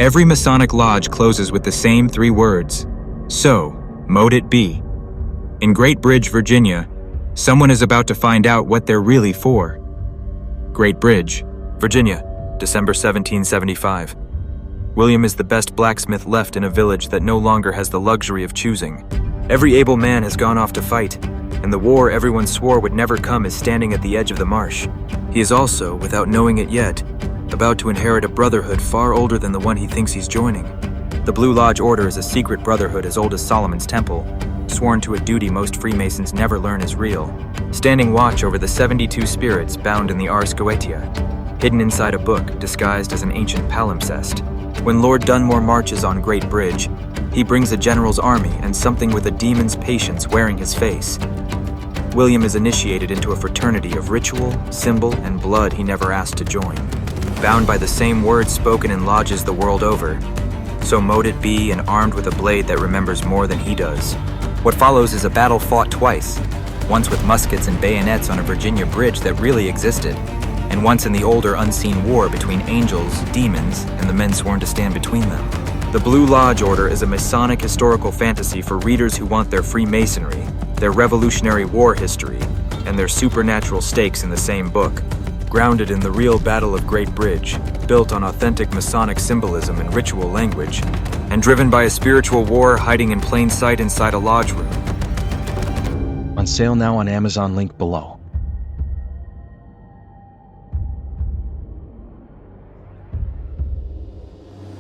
Every Masonic lodge closes with the same 3 words: "So, mote it be." In Great Bridge, Virginia, someone is about to find out what they're really for. Great Bridge, Virginia, December 1775. William is the best blacksmith left in a village that no longer has the luxury of choosing. Every able man has gone off to fight, and the war everyone swore would never come is standing at the edge of the marsh. He is also, without knowing it yet, about to inherit a brotherhood far older than the one he thinks he's joining. The Blue Lodge Order is a secret brotherhood as old as Solomon's Temple, sworn to a duty most Freemasons never learn is real, standing watch over the 72 spirits bound in the Ars Goetia, hidden inside a book disguised as an ancient palimpsest. When Lord Dunmore marches on Great Bridge, he brings a general's army and something with a demon's patience wearing his face. William is initiated into a fraternity of ritual, symbol, and blood he never asked to join, bound by the same words spoken in lodges the world over. So mote it be, and armed with a blade that remembers more than he does. What follows is a battle fought twice, once with muskets and bayonets on a Virginia bridge that really existed, and once in the older unseen war between angels, demons, and the men sworn to stand between them. The Blue Lodge Order is a Masonic historical fantasy for readers who want their Freemasonry, their Revolutionary War history, and their supernatural stakes in the same book, grounded in the real Battle of Great Bridge, built on authentic Masonic symbolism and ritual language, and driven by a spiritual war hiding in plain sight inside a lodge room. On sale now on Amazon, link below.